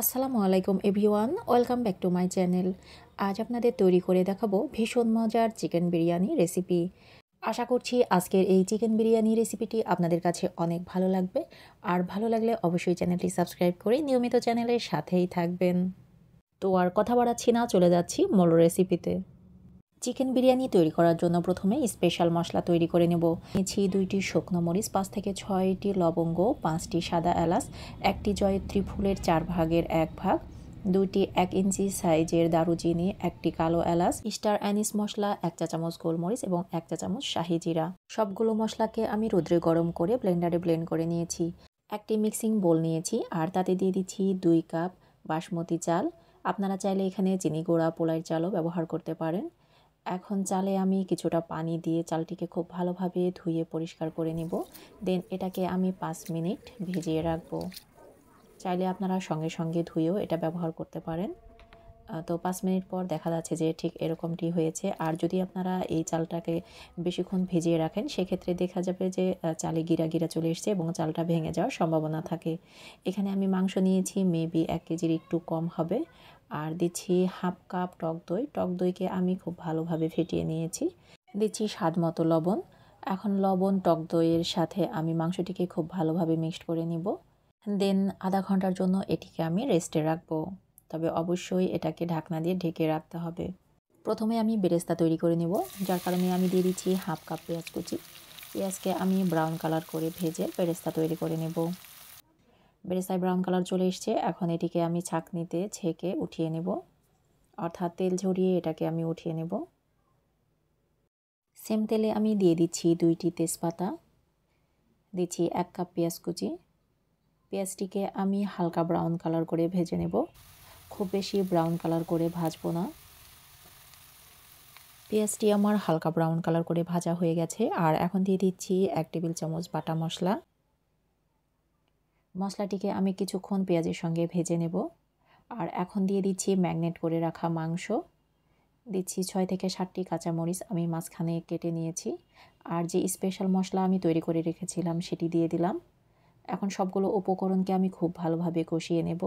আসসালামু আলাইকুম everyone, welcome back to my channel. আজ আপনাদের তৈরি করে দেখাবো ভীষণ মজার চিকেন বিরিয়ানি রেসিপি। আশা করছি আজকের এই চিকেন বিরিয়ানি রেসিপিটি আপনাদের কাছে অনেক ভালো লাগবে। আর ভালো লাগলে অবশ্যই চ্যানেলটি সাবস্ক্রাইব করে নিয়মিত চ্যানেলের সাথেই থাকবেন। তো আর কথা বাড়াচ্ছি না, চলে যাচ্ছি মূল রেসিপিতে। চিকেন বিরিয়ানি তৈরি করার জন্য প্রথমে স্পেশাল মশলা তৈরি করে নেব। নিয়েছি 2টি শুকনো মরিচ, 5 থেকে 6টি লবঙ্গ, 5টি সাদা এলাচ, 1টি জয়ত্রী ফুলের 4 ভাগের 1 ভাগ, 2টি 1 ইঞ্চি সাইজের দারুচিনি, 1টি কালো এলাচ, স্টার অ্যানিস মশলা, 1 চা চামচ গোলমরিচ এবং 1 চা চামচ শাহি জিরা। সবগুলো মশলাকে আমি রোদ্রে গরম করে ব্লেন্ডারে ব্লেন্ড করে নিয়েছি। একটি মিক্সিং বোল নিয়েছি আর তাতে দিয়ে দিচ্ছি 2 কাপ বাসমতি চাল। আপনারা চাইলে এখানে চিনি গুঁড়া, পোলার চালও ব্যবহার করতে পারেন। এখন চালে আমি কিছুটা পানি দিয়ে চালটিকে খুব ভালোভাবে ধুয়ে পরিষ্কার করে নিব। দেন এটাকে আমি 5 মিনিট ভিজিয়ে রাখবো। চাইলে আপনারা সঙ্গে সঙ্গে ধুয়েও এটা ব্যবহার করতে পারেন। তো 5 মিনিট পর দেখা যাচ্ছে যে ঠিক এরকমটি হয়েছে। আর যদি আপনারা এই চালটাকে বেশিক্ষণ ভিজিয়ে রাখেন সেক্ষেত্রে দেখা যাবে যে চালে গিরা গিরা চলে এসছে এবং চালটা ভেঙে যাওয়ার সম্ভাবনা থাকে। এখানে আমি মাংস নিয়েছি মেবি 1 কেজির একটু কম হবে। আর দিচ্ছি হাফ কাপ টক দই। টক দইকে আমি খুব ভালোভাবে ফেটিয়ে নিয়েছি। দিচ্ছি স্বাদ মতো লবণ। এখন লবণ টক দইয়ের সাথে আমি মাংসটিকে খুব ভালোভাবে মিক্সড করে নিব। দেন আধা ঘন্টার জন্য এটিকে আমি রেস্টে রাখবো। তবে অবশ্যই এটাকে ঢাকনা দিয়ে ঢেকে রাখতে হবে। প্রথমে আমি বেরেস্তা তৈরি করে নেব, যার কারণে আমি দিয়ে দিচ্ছি হাফ কাপ পেঁয়াজ কুচি। পেঁয়াজকে আমি ব্রাউন কালার করে ভেজে বেরেস্তা তৈরি করে নেব। বেরেস্তায় ব্রাউন কালার চলে এসছে, এখন এটিকে আমি ছাঁকনিতে ছেঁকে উঠিয়ে নেব, অর্থাৎ তেল ঝরিয়ে এটাকে আমি উঠিয়ে নেব। সেম তেলে আমি দিয়ে দিচ্ছি 2টি তেজপাতা, দিচ্ছি 1 কাপ পেঁয়াজ কুচি। পেঁয়াজটিকে আমি হালকা ব্রাউন কালার করে ভেজে নেব, খুব বেশি ব্রাউন কালার করে ভাজবো না। পেঁয়াজটি আমার হালকা ব্রাউন কালার করে ভাজা হয়ে গেছে। আর এখন দিয়ে দিচ্ছি 1 টেবিল চামচ বাটা মশলা। মশলাটিকে আমি কিছুক্ষণ পেঁয়াজের সঙ্গে ভেজে নেব। আর এখন দিয়ে দিচ্ছি ম্যারিনেট করে রাখা মাংস। দিচ্ছি 6 থেকে 7টি কাঁচামরিচ আমি মাঝখানে কেটে নিয়েছি। আর যে স্পেশাল মশলা আমি তৈরি করে রেখেছিলাম সেটি দিয়ে দিলাম। এখন সবগুলো উপকরণকে আমি খুব ভালোভাবে কষিয়ে নেব।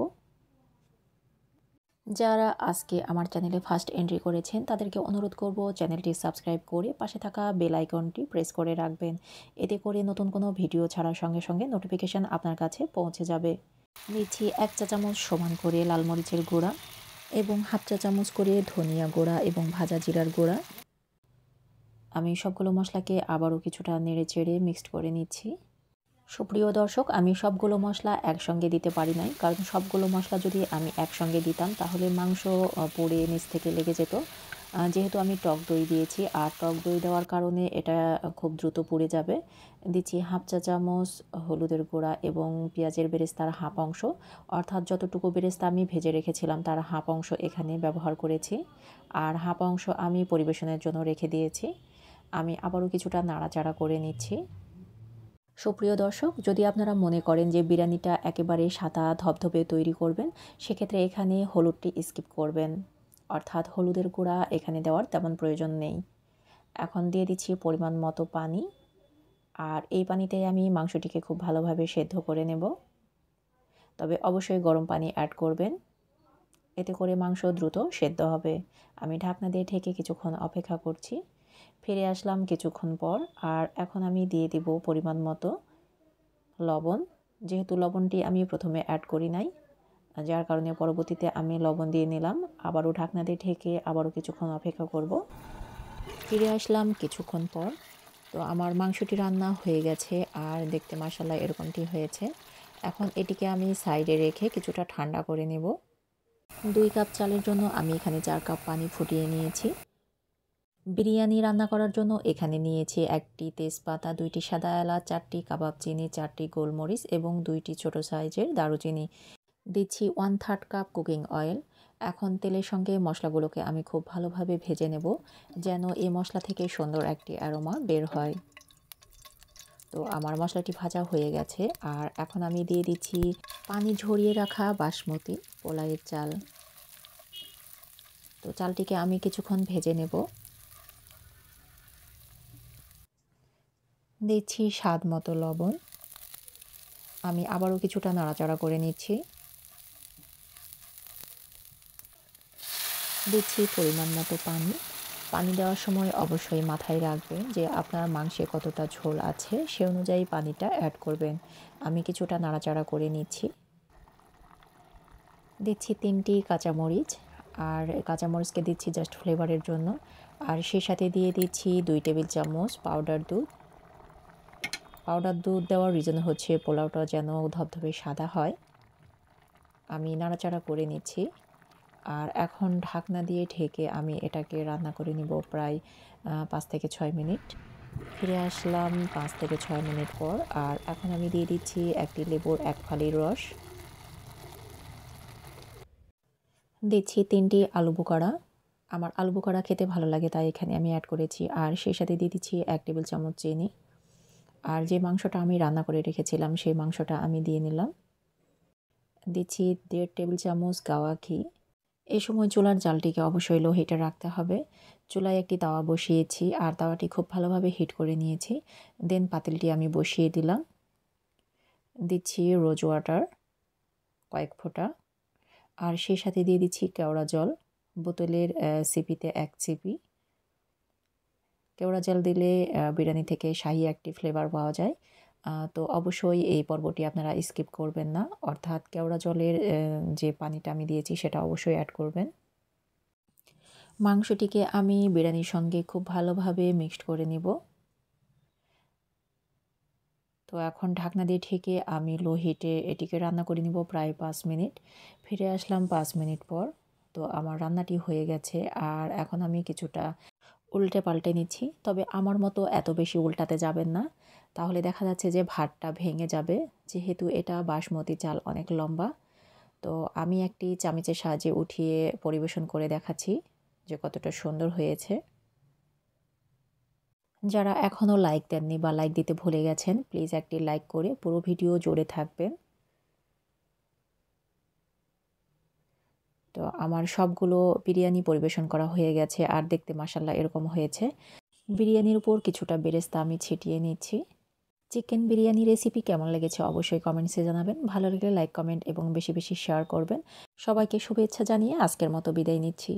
যারা আজকে আমার চ্যানেলে ফার্স্ট এন্ট্রি করেছেন তাদেরকে অনুরোধ করব চ্যানেলটি সাবস্ক্রাইব করে পাশে থাকা বেল আইকনটি প্রেস করে রাখবেন। এতে করে নতুন কোনো ভিডিও ছাড়ার সঙ্গে সঙ্গে নোটিফিকেশান আপনার কাছে পৌঁছে যাবে। দিচ্ছি 1 চা চামচ সমান করে লাল মরিচের গুঁড়া এবং হাফ চা চামচ করে ধনিয়া গুঁড়া এবং ভাজা জিরার গুঁড়া। আমি সবগুলো মশলাকে আবারও কিছুটা নেড়ে চেড়ে মিক্সড করে নিচ্ছি। সুপ্রিয় দর্শক, আমি সবগুলো মশলা একসঙ্গে দিতে পারি নাই, কারণ সবগুলো মশলা যদি আমি একসঙ্গে দিতাম তাহলে মাংস পুড়ে নিচ থেকে লেগে যেত। যেহেতু আমি টক দই দিয়েছি আর টক দই দেওয়ার কারণে এটা খুব দ্রুত পুড়ে যাবে। দিচ্ছি হাফ চা চামচ হলুদের গুঁড়া এবং পেঁয়াজের বেরেস্তার হাফ অংশ, অর্থাৎ যতটুকু বেরেস্তা আমি ভেজে রেখেছিলাম তার হাফ অংশ এখানে ব্যবহার করেছি। আর হাফ অংশ আমি পরিবেশনের জন্য রেখে দিয়েছি। আমি আবারও কিছুটা নাড়াচাড়া করে নিচ্ছি। সুপ্রিয় দর্শক, যদি আপনারা মনে করেন যে বিরিয়ানিটা একেবারে সাদা ধবধবে তৈরি করবেন সেক্ষেত্রে এখানে হলুদটি স্কিপ করবেন, অর্থাৎ হলুদের গুঁড়া এখানে দেওয়ার তেমন প্রয়োজন নেই। এখন দিয়ে দিচ্ছি পরিমাণ মতো পানি। আর এই পানিতে আমি মাংসটিকে খুব ভালোভাবে সেদ্ধ করে নেব। তবে অবশ্যই গরম পানি অ্যাড করবেন, এতে করে মাংস দ্রুত সেদ্ধ হবে। আমি ঢাকনা দিয়ে ঢেকে কিছুক্ষণ অপেক্ষা করছি। ফিরে আসলাম কিছুক্ষণ পর। আর এখন আমি দিয়ে দিব পরিমাণ মতো লবণ। যেহেতু লবণটি আমি প্রথমে অ্যাড করি নাই, যার কারণে পরবর্তীতে আমি লবণ দিয়ে নিলাম। আবারও ঢাকনা দিয়ে ঢেকে আবারও কিছুক্ষণ অপেক্ষা করব। ফিরে আসলাম কিছুক্ষণ পর। তো আমার মাংসটি রান্না হয়ে গেছে আর দেখতে মাশাআল্লাহ এরকমটি হয়েছে। এখন এটিকে আমি সাইডে রেখে কিছুটা ঠান্ডা করে নেব। 2 কাপ চালের জন্য আমি এখানে 4 কাপ পানি ফুটিয়ে নিয়েছি। বিরিয়ানি রান্না করার জন্য এখানে নিয়েছি 1টি তেজপাতা, 2টি সাদা এলাচ, 4টি কাবাব চিনি, 4টি গোলমরিচ এবং 2টি ছোট সাইজের দারুচিনি। দিচ্ছি 1/3 কাপ কুকিং অয়েল। এখন তেলের সঙ্গে মশলাগুলোকে আমি খুব ভালোভাবে ভেজে নেব, যেন এই মশলা থেকে সুন্দর একটি অ্যারোমা বের হয়। তো আমার মশলাটি ভাজা হয়ে গেছে। আর এখন আমি দিয়ে দিচ্ছি পানি ঝরিয়ে রাখা বাসমতি পোলাওয়ের চাল। তো চালটিকে আমি কিছুক্ষণ ভেজে নেব। দিচ্ছি স্বাদ মতো লবণ। আমি আবারও কিছুটা নাড়াচাড়া করে নিচ্ছি। দিচ্ছি পরিমাণ মতো পানি। পানি দেওয়ার সময় অবশ্যই মাথায় রাখবেন যে আপনার মাংসে কতটা ঝোল আছে সে অনুযায়ী পানিটা অ্যাড করবেন। আমি কিছুটা নাড়াচাড়া করে নিচ্ছি। দিচ্ছি 3টি কাঁচামরিচ, আর কাঁচামরিচকে দিচ্ছি জাস্ট ফ্লেভারের জন্য। আর সেই সাথে দিয়ে দিচ্ছি 2 টেবিল চামচ পাউডার দুধ। পাউডার দুধ দেওয়ার রিজন হচ্ছে পোলাওটা যেন ধবধবে সাদা হয়। আমি নাড়াচাড়া করে নিচ্ছি। আর এখন ঢাকনা দিয়ে ঢেকে আমি এটাকে রান্না করে নিব প্রায় 5 থেকে 6 মিনিট। ফিরে আসলাম 5 থেকে 6 মিনিট পর। আর এখন আমি দিয়ে দিচ্ছি একটি লেবুর 1 ফালির রস। দিচ্ছি 3টি আলু বোখারা। আমার আলু বোখারা খেতে ভালো লাগে তাই এখানে আমি অ্যাড করেছি। আর সেই সাথে দিয়ে দিচ্ছি 1 টেবিল চামচ চিনি। আর যে মাংসটা আমি রান্না করে রেখেছিলাম সেই মাংসটা আমি দিয়ে নিলাম। দিচ্ছি 1.5 টেবিল চামচ গাওয়া ঘি। এই সময় চুলার জালটিকে অবশ্যই লো হিটে রাখতে হবে। চুলায় একটি তাওয়া বসিয়েছি আর তাওয়াটি খুব ভালোভাবে হিট করে নিয়েছি। দেন পাতিলটি আমি বসিয়ে দিলাম। দিচ্ছি রোজ ওয়াটার কয়েক ফোঁটা। আর সেই সাথে দিয়ে দিচ্ছি কেওড়া জল, বোতলের সিপিতে 1 চিপি। কেওড়া জল দিলে বিরিয়ানি থেকে শাহি একটি ফ্লেভার পাওয়া যায়। তো অবশ্যই এই পর্বটি আপনারা স্কিপ করবেন না, অর্থাৎ কেওড়া জলের যে পানিটা আমি দিয়েছি সেটা অবশ্যই অ্যাড করবেন। মাংসটিকে আমি বিরিয়ানির সঙ্গে খুব ভালোভাবে মিক্সড করে নিব। তো এখন ঢাকনা দিয়ে ঢেকে আমি লো হিটে এটিকে রান্না করে নিব প্রায় 5 মিনিট। ফিরে আসলাম 5 মিনিট পর। তো আমার রান্নাটি হয়ে গেছে। আর এখন আমি কিছুটা উল্টে পাল্টে নিচ্ছি। তবে আমার মতো এত বেশি উল্টাতে যাবেন না, তাহলে দেখা যাচ্ছে যে ভাতটা ভেঙে যাবে, যেহেতু এটা বাসমতি চাল অনেক লম্বা। তো আমি একটি চামচের সাহায্যে উঠিয়ে পরিবেশন করে দেখাচ্ছি যে কতটা সুন্দর হয়েছে। যারা এখনও লাইক দেননি বা লাইক দিতে ভুলে গেছেন, প্লিজ একটি লাইক করে পুরো ভিডিও জুড়ে থাকবেন। তো আমার সবগুলো বিরিয়ানি পরিবেশন করা হয়ে গেছে আর দেখতে মাশাআল্লাহ এরকম হয়েছে। বিরিয়ানির উপর কিছুটা বেরেস্তা আমি ছিটিয়ে নিচ্ছি। চিকেন বিরিয়ানি রেসিপি কেমন লেগেছে অবশ্যই কমেন্টসে জানাবেন। ভালো লাগলে লাইক, কমেন্ট এবং বেশি বেশি শেয়ার করবেন। সবাইকে শুভেচ্ছা জানিয়ে আজকের মতো বিদায় নিচ্ছি।